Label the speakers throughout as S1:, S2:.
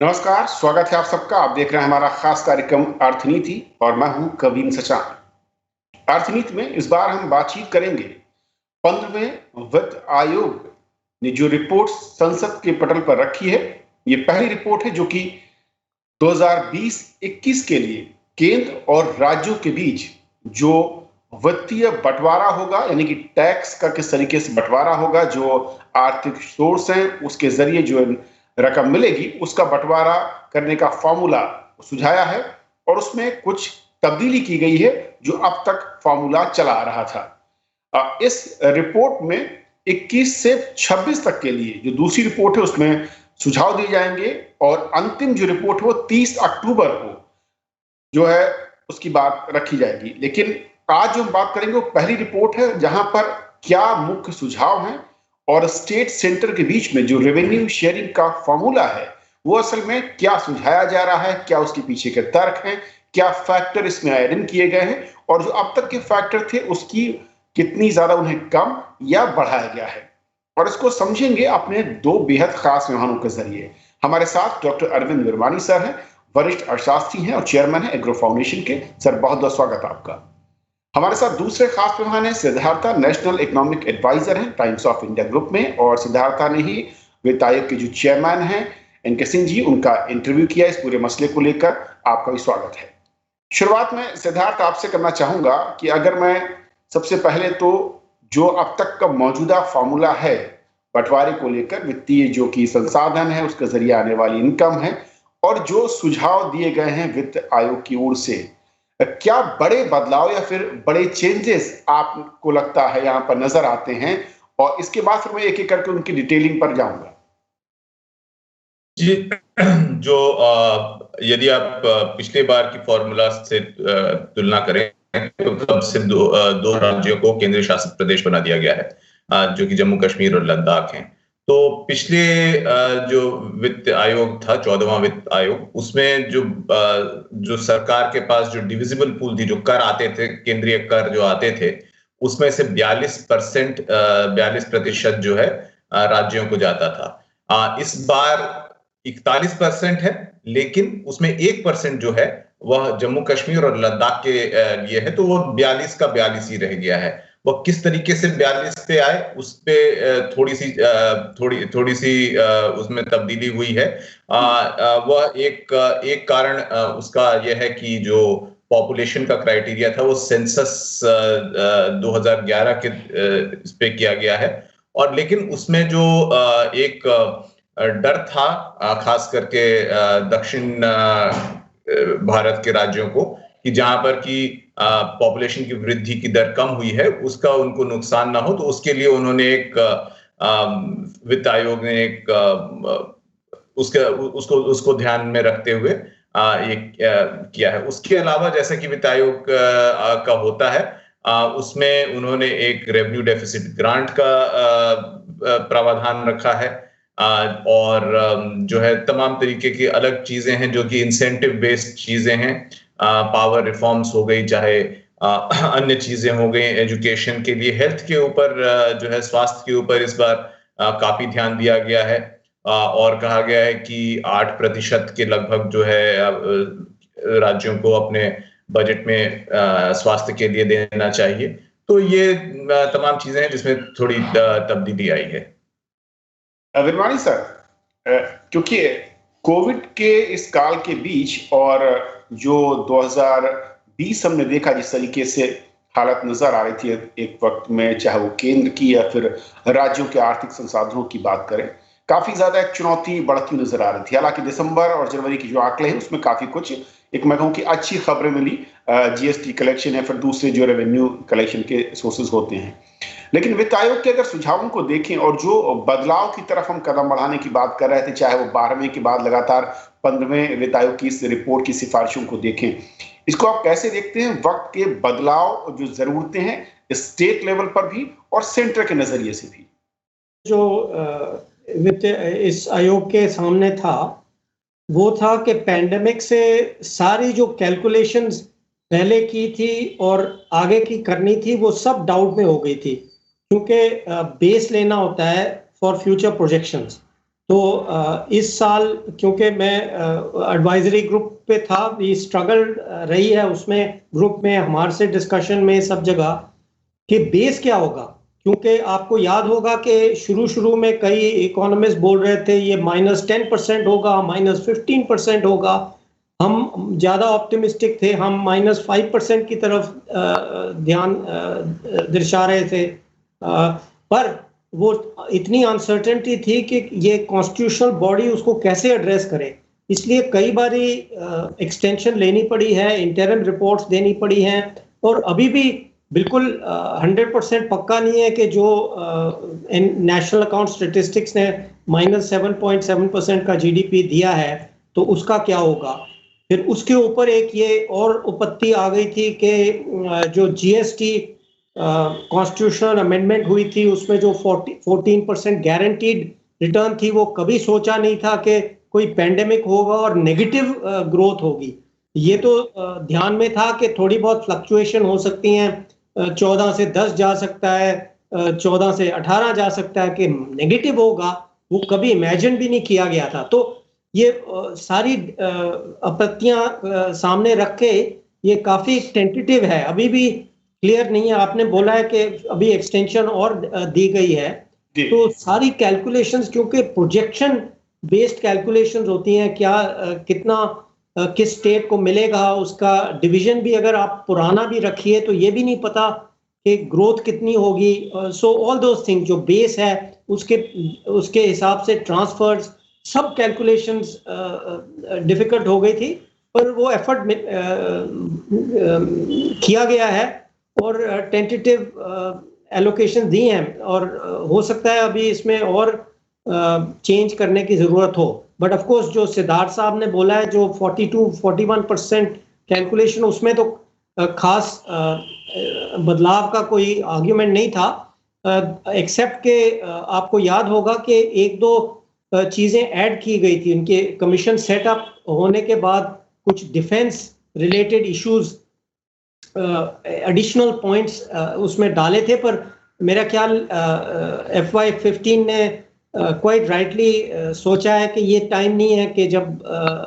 S1: नमस्कार, स्वागत है आप सबका। आप देख रहे हैं हमारा खास कार्यक्रम अर्थनीति और मैं हूं कवीन सचान। अर्थनीति में इस बार हम बातचीत करेंगे 15वें वित्त आयोग ने जो रिपोर्ट संसद के पटल पर रखी है। ये पहली रिपोर्ट है जो कि 2020-21 के लिए केंद्र और राज्यों के बीच जो वित्तीय बंटवारा होगा, यानी कि टैक्स का किस तरीके से बंटवारा होगा, जो आर्थिक सोर्स हैं उसके जरिए जो रकम मिलेगी उसका बंटवारा करने का फॉर्मूला सुझाया है और उसमें कुछ तब्दीली की गई है जो अब तक फॉर्मूला चला आ रहा था। इस रिपोर्ट में 21 से 26 तक के लिए जो दूसरी रिपोर्ट है उसमें सुझाव दिए जाएंगे और अंतिम जो रिपोर्ट है वो 30 अक्टूबर को जो है उसकी बात रखी जाएगी। लेकिन आज जो हम बात करेंगे वो पहली रिपोर्ट है जहां पर क्या मुख्य सुझाव हैं और स्टेट सेंटर के बीच में जो रेवेन्यू शेयरिंग का फॉर्मूला है वो असल में क्या सुझाया जा रहा है, क्या उसके पीछे के तर्क हैं, क्या फैक्टर इसमें ऐड इन किए गए हैं और जो अब तक के फैक्टर थे उसकी कितनी ज्यादा उन्हें कम या बढ़ाया गया है। और इसको समझेंगे अपने दो बेहद खास मेहमानों के जरिए। हमारे साथ डॉक्टर अरविंद विरमानी सर हैं, वरिष्ठ अर्थशास्त्री हैं और चेयरमैन है एग्रो फाउंडेशन के। सर बहुत बहुत स्वागत आपका। हमारे साथ दूसरे खास मेहमान हैं सिद्धार्था, नेशनल इकोनॉमिक एडवाइजर हैं टाइम्स ऑफ इंडिया ग्रुप में, और सिद्धार्था ने ही वित्त आयोग के जो चेयरमैन हैं एनके सिंह जी उनका इंटरव्यू किया इस पूरे मसले को लेकर। आपका भी स्वागत है। शुरुआत में सिद्धार्थ आपसे करना चाहूंगा कि अगर मैं सबसे पहले तो जो अब तक का मौजूदा फॉर्मूला है बंटवारे को लेकर, वित्तीय जो कि संसाधन है उसके जरिए आने वाली इनकम है और जो सुझाव दिए गए हैं वित्त आयोग की ओर से, क्या बड़े बदलाव या फिर बड़े चेंजेस आपको लगता है यहां पर नजर आते हैं? और इसके बाद फिर मैं एक एक करके उनकी डिटेलिंग पर जाऊंगा।
S2: जी, जो यदि आप पिछले बार की फॉर्मूला से तुलना करें तो तब से दो राज्यों को केंद्र शासित प्रदेश बना दिया गया है, जो कि जम्मू कश्मीर और लद्दाख हैं। तो पिछले जो वित्त आयोग था, 14वां वित्त आयोग, उसमें जो सरकार के पास जो डिविजिबल पूल थी, जो कर आते थे, केंद्रीय कर जो आते थे, उसमें से 42% जो है राज्यों को जाता था। इस बार 41% है, लेकिन उसमें 1% जो है वह जम्मू कश्मीर और लद्दाख के लिए है, तो वो 42 का 42 ही रह गया है। वह किस तरीके से 42 पे आए उस पे थोड़ी सी उसमें तब्दीली हुई है। वह एक कारण उसका यह है कि जो पॉपुलेशन का क्राइटेरिया था वो सेंसस 2011 के इस पे किया गया है, और लेकिन उसमें जो एक डर था खास करके दक्षिण भारत के राज्यों को, कि जहां पर की पॉपुलेशन की वृद्धि की दर कम हुई है उसका उनको नुकसान ना हो, तो उसके लिए उन्होंने एक वित्त आयोग ने एक उसको ध्यान में रखते हुए ये किया है। उसके अलावा जैसा कि वित्त आयोग का होता है, उसमें उन्होंने एक रेवेन्यू डेफिसिट ग्रांट का प्रावधान रखा है, और जो है तमाम तरीके की अलग चीजें हैं जो कि इंसेंटिव बेस्ड चीजें हैं। पावर रिफॉर्म्स हो गई, चाहे अन्य चीजें हो गई, एजुकेशन के लिए, हेल्थ के ऊपर जो है स्वास्थ्य के ऊपर इस बार काफी ध्यान दिया गया है, और कहा गया है कि 8% के लगभग जो है राज्यों को अपने बजट में स्वास्थ्य के लिए देना चाहिए। तो ये तमाम चीजें हैं जिसमें थोड़ी तब्दीली आई है।
S1: विरमानी सर, क्योंकि कोविड के इस काल के बीच और जो 2020 हमने देखा जिस तरीके से हालत नजर आ रही थी एक वक्त में, चाहे वो केंद्र की या फिर राज्यों के आर्थिक संसाधनों की बात करें, काफी ज्यादा एक चुनौती बढ़ती नजर आ रही थी। हालांकि दिसंबर और जनवरी की जो आंकड़े हैं उसमें काफी कुछ एक मैं कहूँ कि अच्छी खबरें मिली, जीएसटी कलेक्शन या फिर दूसरे जो रेवेन्यू कलेक्शन के सोर्सेज होते हैं। लेकिन वित्त आयोग के अगर सुझावों को देखें और जो बदलाव की तरफ हम कदम बढ़ाने की बात कर रहे थे, चाहे वो 12वें के बाद लगातार 15वें वित्त आयोग की इस रिपोर्ट की सिफारिशों को देखें, इसको आप कैसे देखते हैं? वक्त के बदलाव जो जरूरतें हैं स्टेट लेवल पर भी और सेंटर के नजरिए से भी।
S3: जो वित्त इस आयोग के सामने था वो था कि पैंडेमिक से सारी जो कैलकुलेशंस पहले की थी और आगे की करनी थी वो सब डाउट में हो गई थी, क्योंकि बेस लेना होता है फॉर फ्यूचर प्रोजेक्शंस। तो इस साल क्योंकि मैं एडवाइजरी ग्रुप पे था, ये स्ट्रगल रही है उसमें, ग्रुप में हमारे से डिस्कशन में सब जगह कि बेस क्या होगा, क्योंकि आपको याद होगा कि शुरू में कई इकोनॉमिस्ट बोल रहे थे ये -10% होगा, -15% होगा। हम ज़्यादा ऑप्टिमिस्टिक थे, हम -5% की तरफ ध्यान दर्शा रहे थे, पर वो इतनी अनसर्टेनिटी थी कि ये कॉन्स्टिट्यूशनल बॉडी उसको कैसे एड्रेस करे, इसलिए कई बारी एक्सटेंशन लेनी पड़ी है, इंटरिम रिपोर्ट्स देनी पड़ी हैं, और अभी भी बिल्कुल 100% पक्का नहीं है कि जो नेशनल अकाउंट स्टेटिस्टिक्स ने -7.7% का जीडीपी दिया है तो उसका क्या होगा। फिर उसके ऊपर एक ये और उपत्ति आ गई थी कि जो जीएसटी कॉन्स्टिट्यूशनल अमेंडमेंट हुई थी उसमें जो 14% गारंटीड रिटर्न थी, वो कभी सोचा नहीं था कि कोई पैंडेमिक होगा और नेगेटिव ग्रोथ होगी। ये तो ध्यान में था कि थोड़ी बहुत फ्लक्चुएशन हो सकती हैं, 14 से 10 जा सकता है, 14 से 18 जा सकता है, कि नेगेटिव होगा वो कभी इमेजिन भी नहीं किया गया था। तो ये सारी आपत्तियां सामने रख के ये काफी टेंटेटिव है, अभी भी क्लियर नहीं है। आपने बोला है कि अभी एक्सटेंशन और दी गई है, तो सारी कैलकुलेशंस, क्योंकि प्रोजेक्शन बेस्ड कैलकुलेशंस होती हैं, क्या कितना किस स्टेट को मिलेगा, उसका डिवीजन भी अगर आप पुराना भी रखिए तो ये भी नहीं पता कि ग्रोथ कितनी होगी। सो ऑल दोस थिंग्स, जो बेस है उसके हिसाब से ट्रांसफर्स, सब कैलकुलेशंस डिफिकल्ट हो गई थी, पर वो एफर्ट किया गया है और टेंटेटिव एलोकेशन दी हैं, और हो सकता है अभी इसमें और चेंज करने की जरूरत हो। बट ऑफ कोर्स जो सिद्धार्थ साहब ने बोला है, जो 42-41% कैलकुलेशन, उसमें तो खास बदलाव का कोई आर्ग्यूमेंट नहीं था, एक्सेप्ट के आपको याद होगा कि एक दो चीजें ऐड की गई थी उनके कमीशन सेटअप होने के बाद, कुछ defence related issues, additional points उसमें डाले थे, पर मेरा ख्याल FY15 ने क्वाइट राइटली सोचा है कि ये टाइम नहीं है कि जब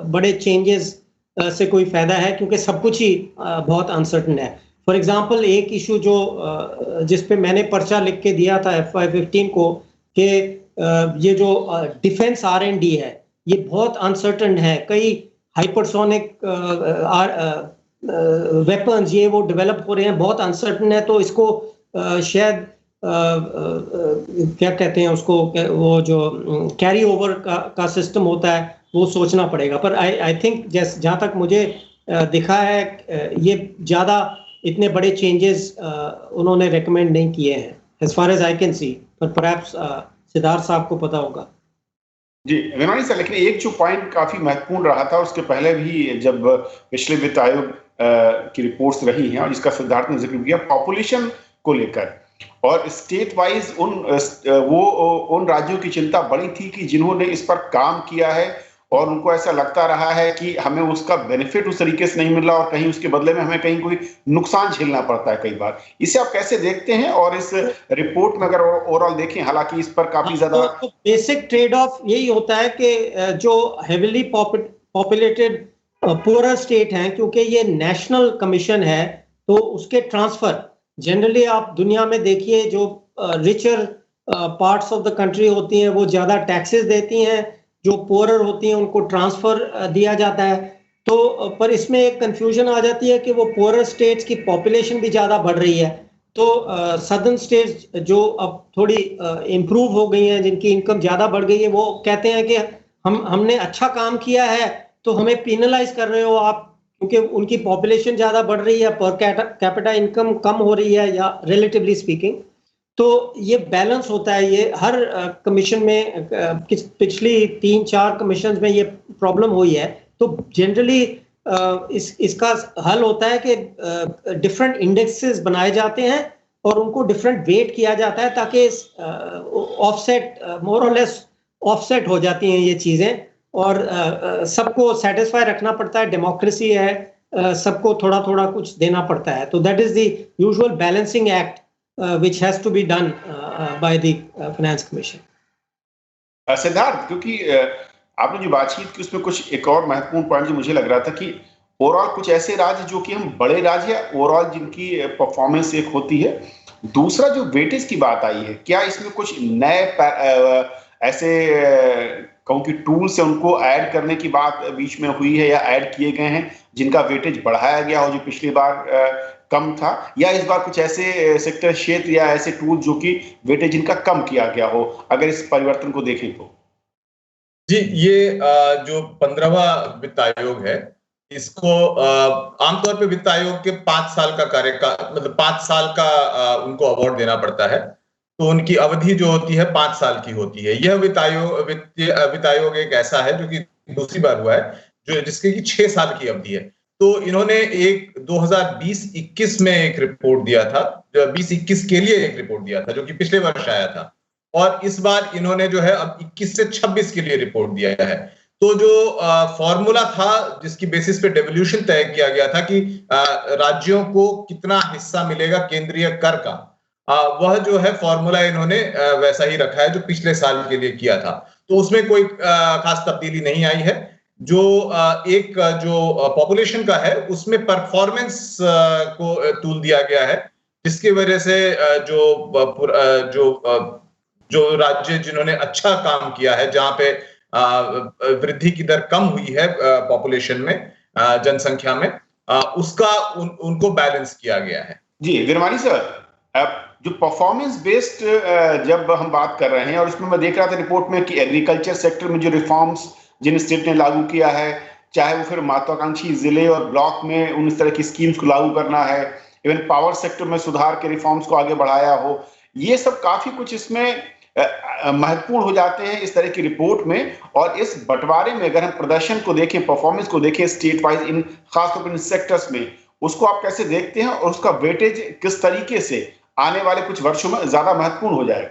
S3: बड़े चेंजेस से कोई फायदा है, क्योंकि सब कुछ ही बहुत अनसर्टन है। फॉर एग्जांपल एक इशू जो जिस पे मैंने पर्चा लिख के दिया था FY15 को, कि ये जो डिफेंस R&D है ये बहुत अनसर्टन है, कई हाइपरसोनिक वेपन्स ये वो डेवलप हो रहे हैं, बहुत अनसर्टन है, तो इसको शायद क्या कहते हैं उसको, वो जो कैरी ओवर का सिस्टम होता है वो सोचना पड़ेगा। पर आई थिंक जहाँ तक मुझे दिखा है, ये ज़्यादा इतने बड़े चेंजेस उन्होंने रेकमेंड नहीं किए हैं as far as I can see, पर परहैप्स सिद्धार्थ साहब को पता होगा।
S1: जी विमानी सर, लेकिन एक जो पॉइंट काफी महत्वपूर्ण रहा था, उसके पहले भी जब पिछले वित्त आयोग की रिपोर्ट्स रही हैं और जिसका सिद्धार्थ ने जिक्र किया, पॉपुलेशन को लेकर और स्टेट वाइज उन राज्यों की चिंता बड़ी थी कि जिन्होंने इस पर काम किया है और उनको ऐसा लगता रहा है कि हमें उसका बेनिफिट उस तरीके से नहीं मिल रहा और कहीं उसके बदले में हमें कहीं कोई नुकसान झेलना पड़ता है कई बार। इसे आप कैसे देखते हैं? और इस रिपोर्ट में अगर ओवरऑल देखें, हालांकि इस पर काफी ज्यादा
S3: तो बेसिक ट्रेड ऑफ यही होता है कि जो हेविली पॉपुलेटेड पुअरर स्टेट हैं, क्योंकि ये नेशनल कमीशन है, तो उसके ट्रांसफर जनरली आप दुनिया में देखिए, जो richer parts of the country होती हैं वो ज्यादा टैक्सेस देती हैं, जो पुअरर होती हैं उनको ट्रांसफर दिया जाता है। तो पर इसमें एक कंफ्यूजन आ जाती है कि वो पुअरर स्टेट्स की पॉपुलेशन भी ज्यादा बढ़ रही है, तो सदर्न स्टेट्स जो अब थोड़ी इम्प्रूव हो गई हैं, जिनकी इनकम ज्यादा बढ़ गई है, वो कहते हैं कि हमने अच्छा काम किया है तो हमें पेनलाइज कर रहे हो आप, क्योंकि उनकी पॉपुलेशन ज्यादा बढ़ रही है, पर कैपिटा इनकम कम हो रही है, या रिलेटिवली स्पीकिंग। तो ये बैलेंस होता है, ये हर कमीशन में पिछली 3-4 कमीशन में ये प्रॉब्लम हुई है। तो जनरली इसका हल होता है कि डिफरेंट इंडेक्सेस बनाए जाते हैं और उनको डिफरेंट वेट किया जाता है, ताकि ऑफसेट मोर और लेस ऑफसेट हो जाती हैं ये चीजें, और सबको सेटिस्फाई रखना पड़ता है, डेमोक्रेसी है, सबको थोड़ा थोड़ा कुछ देना पड़ता है। तो that is the usual balancing act which has to be done by the Finance Commission.
S1: Siddharth, क्योंकि आपने जो बातचीत की उसमें कुछ एक और महत्वपूर्ण पॉइंट जो मुझे लग रहा था कि ओवरऑल कुछ ऐसे राज्य जो कि हम बड़े राज्य है ओवरऑल जिनकी परफॉर्मेंस एक होती है। दूसरा जो वेटेज की बात आई है, क्या इसमें कुछ नए ऐसे कहूँ कि टूल्स है उनको ऐड करने की बात बीच में हुई है या ऐड किए गए हैं जिनका वेटेज बढ़ाया गया हो जो पिछली बार कम था, या इस बार कुछ ऐसे सेक्टर क्षेत्र या ऐसे टूल जो कि वेटेज इनका कम किया गया हो, अगर इस परिवर्तन को देखें तो?
S2: जी, ये जो 15वां वित्त आयोग है, इसको आमतौर पे वित्त आयोग के 5 साल का कार्यकाल, मतलब 5 साल का उनको अवार्ड देना पड़ता है। तो उनकी अवधि जो होती है 5 साल की होती है। यह वित्त आयोग एक ऐसा है जो कि दूसरी बार हुआ है, जो जिसकी कि 6 साल की अवधि है। तो इन्होंने एक 2020-21 में एक रिपोर्ट दिया था, 20-21 के लिए एक रिपोर्ट दिया था, जो कि पिछले वर्ष आया था। और इस बार इन्होंने जो है अब 21 से 26 के लिए रिपोर्ट दिया है। तो जो फॉर्मूला था जिसकी बेसिस पे डेवोल्यूशन तय किया गया था कि राज्यों को कितना हिस्सा मिलेगा केंद्रीय कर का, वह जो है फॉर्मूला इन्होंने वैसा ही रखा है जो पिछले साल के लिए किया था। तो उसमें कोई खास तब्दीली नहीं आई है। जो एक जो पॉपुलेशन का है उसमें परफॉर्मेंस को टूल दिया गया है, जिसकी वजह से जो राज्य जिन्होंने अच्छा काम किया है, जहां पे वृद्धि की दर कम हुई है पॉपुलेशन में, जनसंख्या में, उसका उनको बैलेंस किया गया है।
S1: जी वीरमानी सर, अब जो परफॉर्मेंस बेस्ड जब हम बात कर रहे हैं, और इसमें मैं देख रहा था रिपोर्ट में कि एग्रीकल्चर सेक्टर में जो रिफॉर्म्स जिन स्टेट ने लागू किया है, चाहे वो फिर महत्वाकांक्षी जिले और ब्लॉक में उन इस तरह की स्कीम्स को लागू करना है, इवन पावर सेक्टर में सुधार के रिफॉर्म्स को आगे बढ़ाया हो, ये सब काफी कुछ इसमें महत्वपूर्ण हो जाते हैं इस तरह की रिपोर्ट में। और इस बंटवारे में अगर हम प्रदर्शन को देखें, परफॉर्मेंस को देखें स्टेट वाइज, इन खासतौर पर इन सेक्टर्स में, उसको आप कैसे देखते हैं और उसका वेटेज किस तरीके से आने वाले कुछ वर्षों में ज्यादा महत्वपूर्ण हो जाएगा?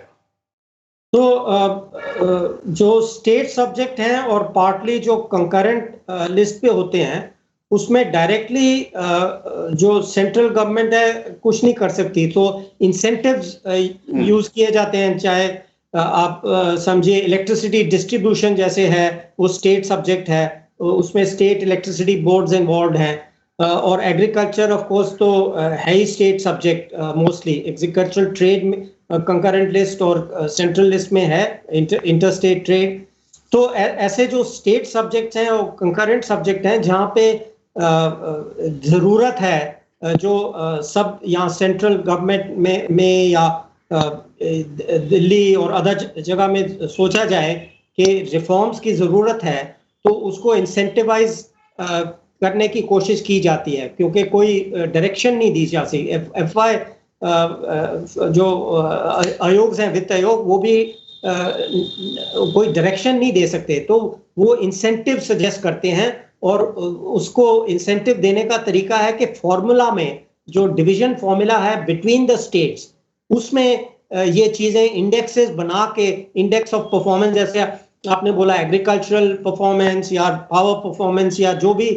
S3: तो जो स्टेट सब्जेक्ट हैं और पार्टली जो कंकरेंट लिस्ट पे होते हैं, उसमें डायरेक्टली जो सेंट्रल गवर्नमेंट है कुछ नहीं कर सकती। तो इंसेंटिव्स यूज किए जाते हैं, चाहे आप समझिए इलेक्ट्रिसिटी डिस्ट्रीब्यूशन जैसे है, वो स्टेट सब्जेक्ट है, उसमें स्टेट इलेक्ट्रिसिटी बोर्ड्स इन्वॉल्व हैं। और एग्रीकल्चर ऑफ कोर्स तो है ही state subject mostly. Agricultural trade में कंकरेंट लिस्ट और सेंट्रल लिस्ट में है इंटर स्टेट ट्रेड। तो ऐसे जो स्टेट सब्जेक्ट्स हैं और कंकरेंट सब्जेक्ट हैं जहाँ पे ज़रूरत है जो सब यहाँ सेंट्रल गवर्नमेंट में या दिल्ली और अदर जगह में सोचा जाए कि रिफॉर्म्स की ज़रूरत है, तो उसको इंसेंटिवाइज करने की कोशिश की जाती है, क्योंकि कोई डायरेक्शन नहीं दी जा सकती। एफआई जो आयोग हैं, वित्त आयोग, वो भी कोई डायरेक्शन नहीं दे सकते, तो वो इंसेंटिव सजेस्ट करते हैं। और उसको इंसेंटिव देने का तरीका है कि फॉर्मूला में जो डिवीजन फॉर्मूला है बिटवीन द स्टेट्स, उसमें ये चीजें इंडेक्सेस बना के, इंडेक्स ऑफ परफॉर्मेंस, जैसे आपने बोला एग्रीकल्चरल परफॉर्मेंस या पावर परफॉर्मेंस, या जो भी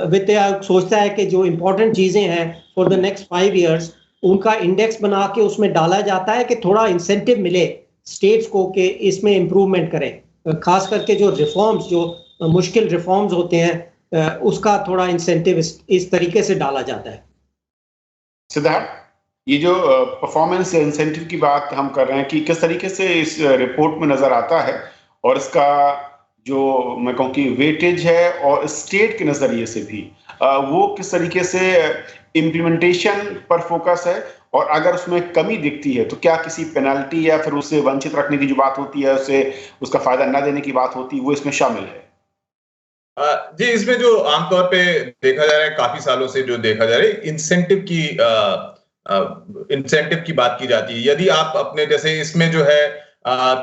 S3: वित्त आयोग सोचता है कि जो इंपॉर्टेंट चीजें हैं फॉर द नेक्स्ट 5 years, उनका इंडेक्स बना के उसमें डाला जाता है कि थोड़ा इंसेंटिव मिले स्टेट्स को कि इसमें इंप्रूवमेंट करें। खास करके जो रिफॉर्म्स, जो मुश्किल रिफॉर्म्स होते हैं, उसका थोड़ा इंसेंटिव इस तरीके से डाला जाता है।
S1: सिद्धार्थ, ये जो परफॉर्मेंस इंसेंटिव की बात हम कर रहे हैं कि किस तरीके से इस रिपोर्ट में नजर आता है, और इसका जो मैं कहूँ कि वेटेज है और स्टेट के नजरिए से भी वो किस तरीके से इम्प्लीमेंटेशन पर फोकस है, और अगर उसमें कमी दिखती है तो क्या किसी पेनल्टी या फिर उससे वंचित रखने की जो बात होती है, उसे उसका फायदा न देने की बात होती है, वो इसमें शामिल है?
S2: जी, इसमें जो आमतौर पे देखा जा रहा है, काफी सालों से जो देखा जा रहा है, इंसेंटिव की बात की जाती है। यदि आप अपने, जैसे इसमें जो है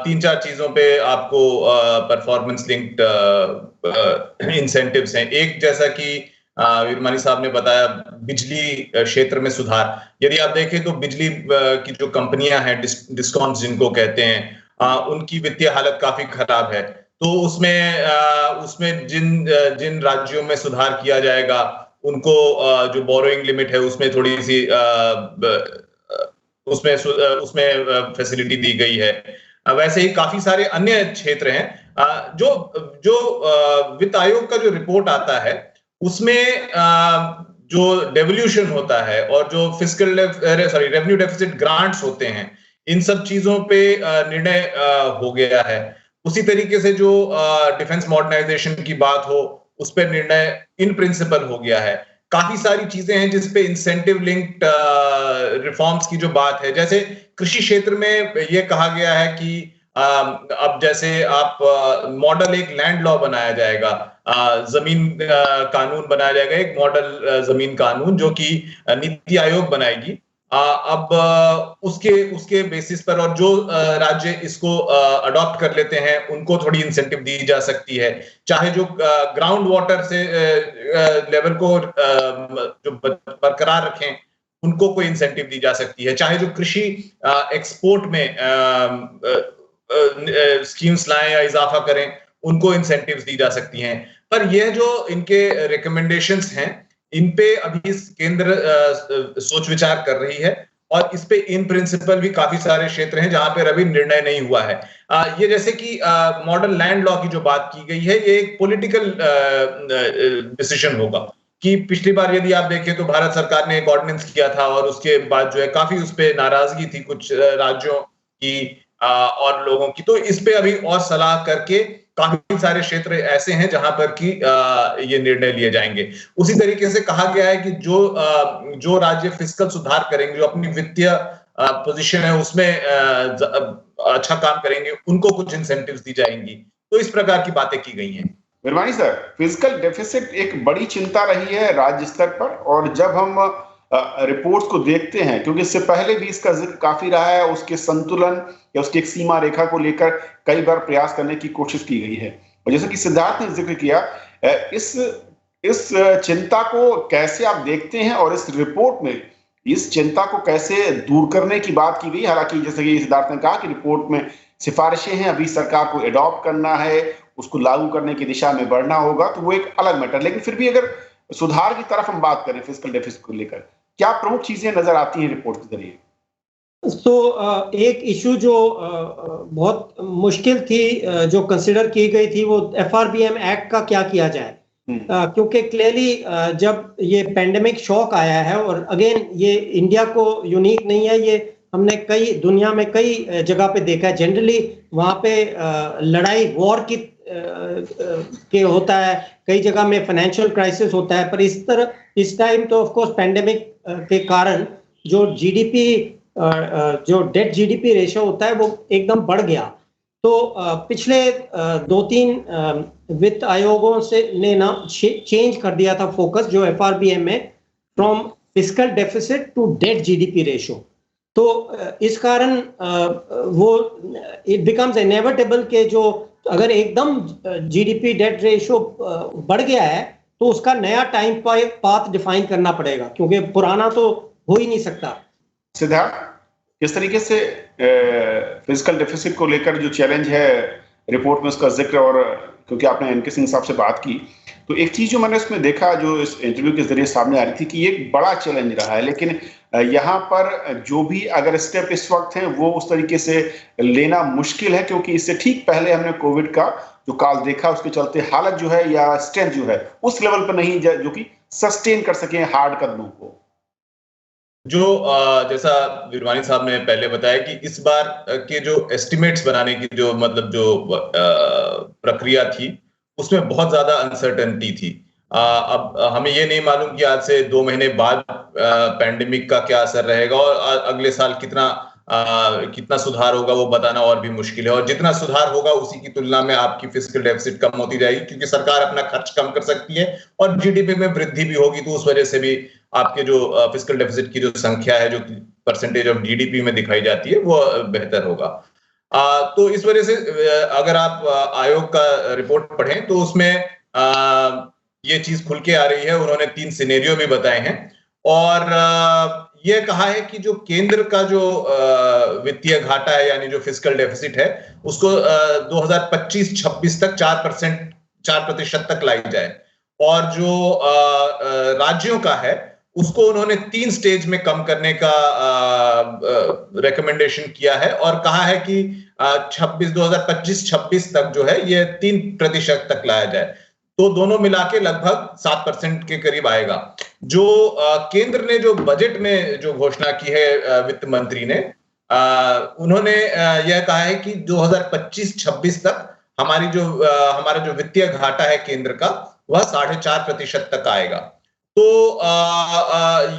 S2: 3-4 चीजों पे आपको परफॉर्मेंस लिंक्ड इंसेंटिव्स हैं। एक, जैसा कि वीरमानी साहब ने बताया, बिजली क्षेत्र में सुधार। यदि आप देखें तो बिजली की जो कंपनियां हैं, डिस्कॉम्स जिनको कहते हैं, उनकी वित्तीय हालत काफी खराब है। तो उसमें जिन राज्यों में सुधार किया जाएगा, उनको जो बोरोइंग लिमिट है उसमें थोड़ी सी उसमें फैसिलिटी दी गई है। वैसे ही काफी सारे अन्य क्षेत्र हैं जो जो वित्त आयोग का जो रिपोर्ट आता है उसमें जो डेवल्यूशन होता है और जो रेवेन्यू डेफिसिट ग्रांट्स होते हैं, इन सब चीजों पे निर्णय हो गया है। उसी तरीके से जो डिफेंस मॉडर्नाइजेशन की बात हो, उस पर निर्णय इन प्रिंसिपल हो गया है। काफी सारी चीजें हैं जिसपे इंसेंटिव लिंक्ड रिफॉर्म्स की जो बात है, जैसे कृषि क्षेत्र में ये कहा गया है कि अब जैसे आप मॉडल एक लैंड लॉ बनाया जाएगा, जमीन कानून बनाया जाएगा, एक मॉडल जमीन कानून जो कि नीति आयोग बनाएगी। अब उसके बेसिस पर और जो राज्य इसको अडॉप्ट कर लेते हैं उनको थोड़ी इंसेंटिव दी जा सकती है, चाहे जो ग्राउंड वाटर से लेवल को जो बरकरार रखें उनको कोई इंसेंटिव दी जा सकती है, चाहे जो कृषि एक्सपोर्ट में स्कीम्स लाएं या इजाफा करें उनको इंसेंटिव्स दी जा सकती हैं। पर यह जो इनके रिकमेंडेशंस हैं, इन पे अभी केंद्र सोच विचार कर रही है और इस पे इन प्रिंसिपल भी काफी सारे क्षेत्र हैं जहां पर अभी निर्णय नहीं हुआ है। ये जैसे कि मॉडल लैंड लॉ की जो बात की गई है, ये एक पॉलिटिकल डिसीजन होगा कि पिछली बार यदि आप देखें तो भारत सरकार ने एक ऑर्डिनेंस किया था और उसके बाद जो है काफी उस पे नाराजगी थी कुछ राज्यों की और लोगों की। तो इस पे अभी और सलाह करके काफी सारे क्षेत्र ऐसे हैं जहां पर कि ये निर्णय लिए जाएंगे। उसी तरीके से कहा गया है कि जो राज्य फिस्कल सुधार करेंगे, जो अपनी वित्तीय पोजीशन है उसमें अच्छा काम करेंगे, उनको कुछ इंसेंटिव्स दी जाएंगी। तो इस प्रकार की बातें की गई हैं।
S1: वीरवानी सर, फिजिकल डेफिसिट एक बड़ी चिंता रही है राज्य स्तर पर, और जब हम रिपोर्ट्स को देखते हैं, क्योंकि इससे पहले भी इसका जिक्र काफी रहा है, उसके संतुलन या उसकी एक सीमा रेखा को लेकर कई बार प्रयास करने की कोशिश की गई है। और जैसे कि सिद्धार्थ ने जिक्र किया, इस चिंता को कैसे आप देखते हैं और इस रिपोर्ट में इस चिंता को कैसे दूर करने की बात की गई? हालांकि जैसे कि सिद्धार्थ ने कहा कि रिपोर्ट में सिफारिशें हैं, अभी सरकार को एडॉप्ट करना है, उसको लागू करने की दिशा में बढ़ना होगा, तो वो एक अलग मैटर। लेकिन फिर भी अगर सुधार की तरफ हम बात करें फिस्कल डेफिसिट को लेकर, क्या प्रमुख चीजें नजर आती हैं रिपोर्ट के जरिए?
S3: तो एक इशू जो बहुत मुश्किल थी, जो कंसिडर की गई थी, वो FRBM एक्ट का क्या किया जाए। क्योंकि क्लियरली जब ये पेंडेमिक शॉक आया है, और अगेन ये इंडिया को यूनिक नहीं है, ये हमने कई दुनिया में कई जगह पे देखा है। जनरली वहाँ पे लड़ाई वॉर की के होता है, कई जगह में फाइनेंशियल क्राइसिस होता है, पर इस टाइम तो ऑफ कोर्स पेंडेमिक के कारण जो जीडीपी जो डेट जीडीपी रेशियो होता है वो एकदम बढ़ गया। तो पिछले 2-3 वित्त आयोगों से ने ना चेंज कर दिया था फोकस, जो FRBM में, from fiscal deficit to debt GDP ratio. तो इस कारण वो इट बिकम्स इनेविटेबल के जो अगर एकदम जीडीपी डेट रेशियो बढ़ गया है तो उसका नया टाइम पाथ डिफाइन करना पड़ेगा, क्योंकि पुराना तो हो ही नहीं सकता।
S1: सिद्धार्थ, किस तरीके से फिजिकल डेफिसिट को लेकर जो चैलेंज है रिपोर्ट में उसका जिक्र, और क्योंकि आपने एनके सिंह साहब से बात की, तो एक चीज जो मैंने उसमें देखा, जो इस इंटरव्यू के जरिए सामने आ रही थी, कि ये एक बड़ा चैलेंज रहा है, लेकिन यहाँ पर जो भी अगर स्टेप इस वक्त हैं वो उस तरीके से लेना मुश्किल है, क्योंकि इससे ठीक पहले हमने कोविड का जो काल देखा, उसके चलते हालत जो है या स्ट्रेंथ जो है उस लेवल पर नहीं जो कि सस्टेन कर सके हार्ड कदमों को।
S2: जो जैसा वीरवानी साहब ने पहले बताया कि इस बार के जो एस्टिमेट्स बनाने की जो मतलब जो प्रक्रिया थी, उसमें बहुत ज्यादा अनसर्टेनिटी थी। अब हमें ये नहीं मालूम कि आज से 2 महीने बाद पैंडेमिक का क्या असर रहेगा और अगले साल कितना सुधार होगा वो बताना और भी मुश्किल है। और जितना सुधार होगा उसी की तुलना में आपकी फिस्कल डेफिसिट कम होती जाएगी, क्योंकि सरकार अपना खर्च कम कर सकती है और जीडीपी में वृद्धि भी होगी, तो उस वजह से भी आपके जो फिस्कल डेफिसिट की जो संख्या है, जो परसेंटेज ऑफ जीडीपी में दिखाई जाती है, वो बेहतर होगा। तो इस वजह से अगर आप आयोग का रिपोर्ट पढ़ें तो उसमें ये चीज खुल के आ रही है। उन्होंने 3 सिनेरियो भी बताए हैं और ये कहा है कि जो केंद्र का जो वित्तीय घाटा है, यानी जो फिस्कल डेफिसिट है, उसको 2025-26 तक 4% तक लाई जाए, और जो राज्यों का है उसको उन्होंने 3 स्टेज में कम करने का रिकमेंडेशन किया है और कहा है कि 2025-26 तक जो है ये 3% तक लाया जाए, तो दोनों मिला के लगभग 7% के करीब आएगा। जो केंद्र ने जो बजट में जो घोषणा की है वित्त मंत्री ने, उन्होंने यह कहा है कि 2025-26 तक हमारा जो वित्तीय घाटा है केंद्र का, वह 4.5% तक आएगा। तो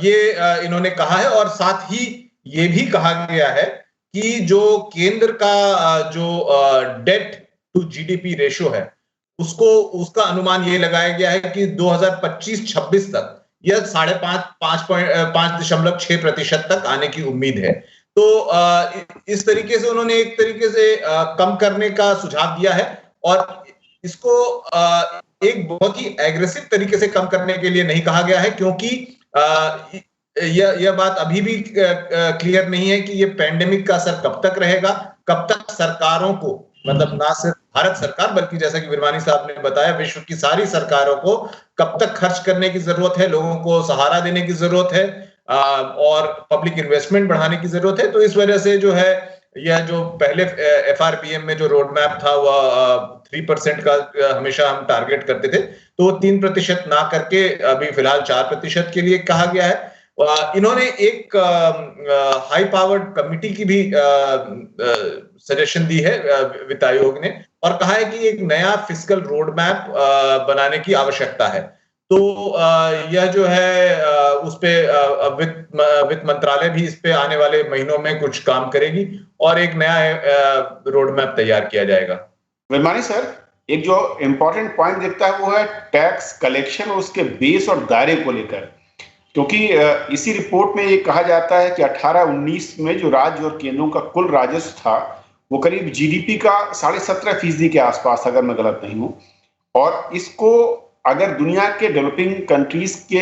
S2: ये इन्होंने कहा है और साथ ही ये भी कहा गया है कि जो केंद्र का जो डेट टू जीडीपी रेशो है, उसका अनुमान ये लगाया गया है कि 2025-26 तक यह 5.6% तक आने की उम्मीद है। तो इस तरीके से उन्होंने एक तरीके से कम करने का सुझाव दिया है और इसको एक बहुत ही एग्रेसिव तरीके से कम करने के लिए नहीं कहा गया है, क्योंकि यह बात अभी भी क्लियर नहीं है कि ये पैंडेमिक का असर कब तक रहेगा, कब तक सरकारों को, मतलब ना सिर्फ भारत सरकार बल्कि जैसा कि विरवानी साहब ने बताया, विश्व की सारी सरकारों को कब तक खर्च करने की जरूरत है, लोगों को सहारा देने की जरूरत है और पब्लिक इन्वेस्टमेंट बढ़ाने की जरूरत है। तो इस वजह से जो है यह जो पहले FRBM में जो रोड मैप था वह 3% का हमेशा हम टारगेट करते थे, तो 3% ना करके अभी फिलहाल 4% के लिए कहा गया है। इन्होंने एक हाई पावर्ड कमिटी की भी सजेशन दी है वित्त आयोग ने और कहा है कि एक नया फिस्कल रोड मैप बनाने की आवश्यकता है। तो यह जो है उस पे वित्त मंत्रालय भी इस पे आने वाले महीनों में कुछ काम करेगी और एक नया रोड मैप तैयार किया जाएगा।
S1: विरमानी सर, एक जो इम्पोर्टेंट पॉइंट दिखता है वो है टैक्स कलेक्शन और उसके बेस और दायरे को लेकर, क्योंकि इसी रिपोर्ट में ये कहा जाता है कि 18-19 में जो राज्य और केंद्रों का कुल राजस्व था वो करीब जीडीपी का 17.5% के आसपास, अगर मैं गलत नहीं हूं, और इसको अगर दुनिया के डेवलपिंग कंट्रीज के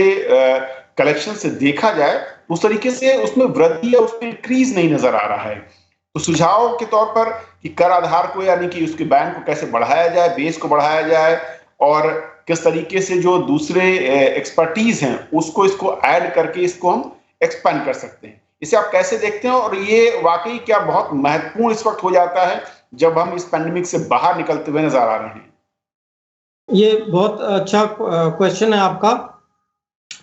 S1: कलेक्शन से देखा जाए तो उस तरीके से उसमें वृद्धि या उसमें इंक्रीज नहीं नजर आ रहा है। तो सुझाव के तौर पर कि कर आधार को यानी कि उसके बैंक को कैसे बढ़ाया जाए, बेस को बढ़ाया जाए और किस तरीके से जो दूसरे एक्सपर्टीज हैं उसको इसको ऐड करके इसको हम एक्सपेंड कर सकते हैं, इसे आप कैसे देखते हैं? और ये वाकई क्या बहुत महत्वपूर्ण इस वक्त हो जाता है जब हम इस पैंडेमिक से बाहर निकलते हुए नजर आ रहे हैं?
S3: ये बहुत अच्छा क्वेश्चन है आपका।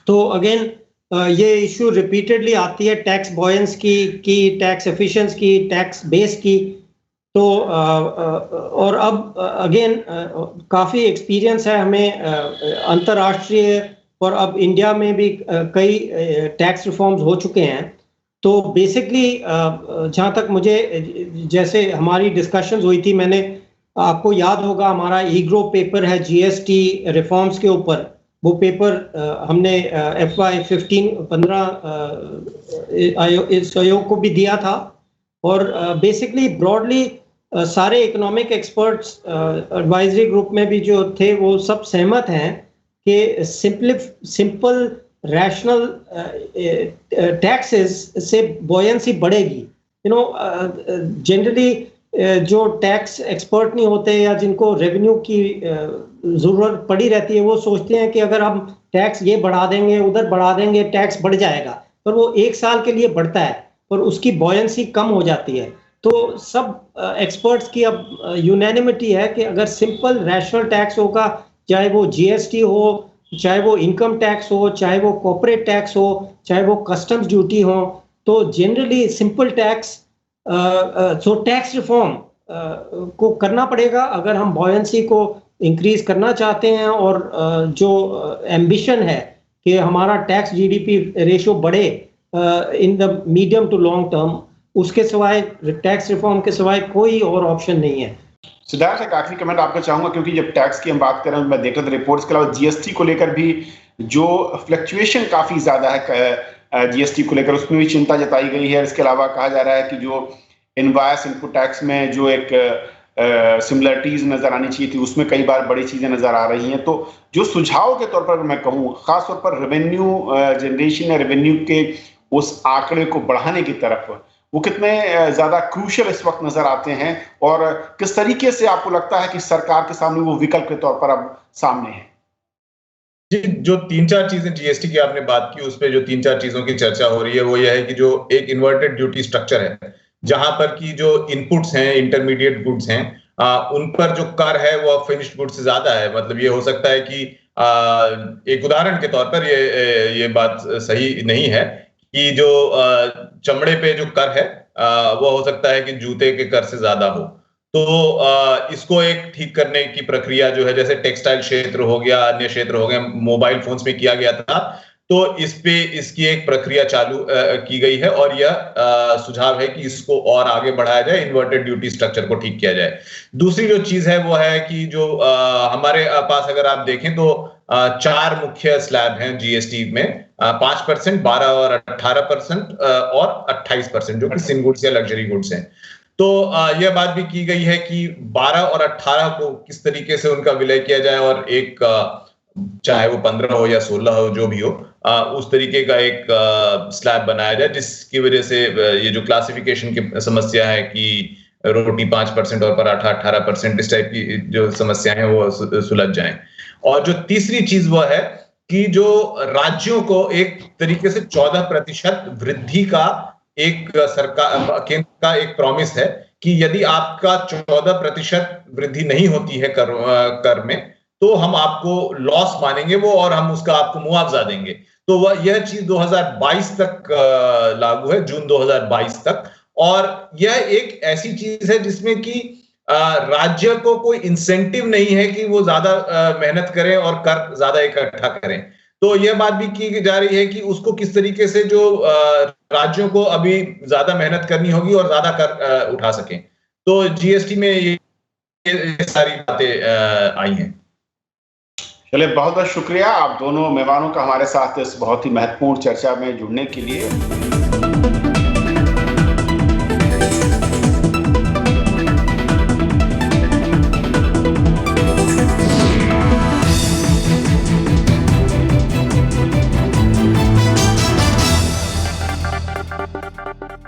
S3: तो अगेन ये इशू रिपीटेडली आती है टैक्स बॉयंस की टैक्स एफिशिएंस की, टैक्स बेस की। तो और अब अगेन काफ़ी एक्सपीरियंस है हमें अंतर्राष्ट्रीय और अब इंडिया में भी कई टैक्स रिफॉर्म्स हो चुके हैं। तो बेसिकली जहाँ तक मुझे, जैसे हमारी डिस्कशंस हुई थी, मैंने, आपको याद होगा हमारा ईग्रो पेपर है जीएसटी रिफॉर्म्स के ऊपर, वो पेपर हमने FY15 इस आयोग को भी दिया था। और बेसिकली ब्रॉडली सारे इकोनॉमिक एक्सपर्ट्स एडवाइजरी ग्रुप में भी जो थे वो सब सहमत हैं कि सिंपल रैशनल टैक्सेस से बॉयंसी बढ़ेगी। जनरली जो टैक्स एक्सपर्ट नहीं होते या जिनको रेवेन्यू की ज़रूरत पड़ी रहती है, वो सोचते हैं कि अगर हम टैक्स ये बढ़ा देंगे, उधर बढ़ा देंगे, टैक्स बढ़ जाएगा, पर वो 1 साल के लिए बढ़ता है और उसकी बॉयंसी कम हो जाती है। तो सब एक्सपर्ट्स की अब यूनैनिमिटी है कि अगर सिंपल रैशनल टैक्स होगा, चाहे वो जीएसटी हो, चाहे वो इनकम टैक्स हो, चाहे वो कॉर्पोरेट टैक्स हो, चाहे वो कस्टम्स ड्यूटी हो, तो generally simple tax, so tax reform को करना पड़ेगा अगर हम बॉयंसी को इंक्रीज करना चाहते हैं और जो एम्बिशन है कि हमारा टैक्स जीडीपी रेशियो बढ़े in the medium to long term, उसके सिवाय टैक्स रिफॉर्म के सिवाय कोई और ऑप्शन नहीं है।
S1: सिद्धार्थ, एक आखिरी कमेंट आपको चाहूंगा, क्योंकि जब टैक्स की हम बात कर रहे हैं, मैं देख रहा था रिपोर्ट्स के अलावा जीएसटी को लेकर भी जो फ्लक्चुएशन काफी ज्यादा है जीएसटी को लेकर, उसमें भी चिंता जताई गई है। इसके अलावा कहा जा रहा है कि जो इनवॉइस इनपुट टैक्स में जो एक सिमिलरिटीज नजर आनी चाहिए थी, उसमें कई बार बड़ी चीजें नजर आ रही हैं। तो जो सुझाव के तौर पर मैं कहूँ, खासतौर पर रेवेन्यू जनरेशन या रेवेन्यू के उस आंकड़े को बढ़ाने की तरफ, वो कितने ज्यादा क्रूशियल इस वक्त नजर आते हैं और किस तरीके से आपको लगता है कि सरकार के सामने वो विकल्प के तौर पर अब सामने है?
S2: जी, जो 3-4 चीजें जीएसटी की आपने बात की, उसपे जो 3-4 चीजों की चर्चा हो रही है, वो यह है कि जो एक इन्वर्टेड ड्यूटी स्ट्रक्चर है, जहां पर की जो इनपुट्स हैं, इंटरमीडिएट गुड्स हैं, उन पर जो कर है वो फिनिश्ड गुड्स से ज्यादा है। मतलब ये हो सकता है कि एक उदाहरण के तौर पर ये बात सही नहीं है कि जो चमड़े पे जो कर है, वो हो सकता है कि जूते के कर से ज्यादा हो। तो इसको एक ठीक करने की प्रक्रिया जो है, जैसे टेक्सटाइल क्षेत्र हो गया, अन्य क्षेत्र हो गए, मोबाइल फोन्स में किया गया था, तो इस पे इसकी एक प्रक्रिया चालू की गई है और यह सुझाव है कि इसको और आगे बढ़ाया जाए, इन्वर्टेड ड्यूटी स्ट्रक्चर को ठीक किया जाए। दूसरी जो चीज है वो है कि जो हमारे पास अगर आप देखें तो 4 मुख्य स्लैब हैं जीएसटी में, 5%, 12 और 18% और 28%, जो कि सिन गुड्स या लग्जरी गुड्स हैं। तो यह बात भी की गई है कि 12 और 18 को किस तरीके से उनका विलय किया जाए और एक चाहे वो 15 हो या 16 हो, जो भी हो, उस तरीके का एक स्लैब बनाया जाए, जिसकी वजह से ये जो क्लासिफिकेशन की समस्या है कि रोटी 5% और पराठा 18%, इस टाइप की जो समस्याएं हैं वो सुलझ जाएं। और जो तीसरी चीज वो है कि जो राज्यों को एक तरीके से 14% वृद्धि का एक सरकार केंद्र का एक प्रॉमिस है कि यदि आपका 14% वृद्धि नहीं होती है कर में, तो हम आपको लॉस मानेंगे वो और हम उसका आपको मुआवजा देंगे। तो वह यह चीज 2022 तक लागू है, जून 2022 तक। और यह एक ऐसी चीज है जिसमें कि राज्य को कोई इंसेंटिव नहीं है कि वो ज्यादा मेहनत करें और कर ज्यादा इकट्ठा करें। तो यह बात भी की जा रही है कि उसको किस तरीके से जो राज्यों को अभी ज्यादा मेहनत करनी होगी और ज्यादा कर उठा सकें। तो जीएसटी में ये सारी बातें आई हैं।
S1: चलिए, बहुत बहुत शुक्रिया आप दोनों मेहमानों का हमारे साथ इस बहुत ही महत्वपूर्ण चर्चा में जुड़ने के लिए।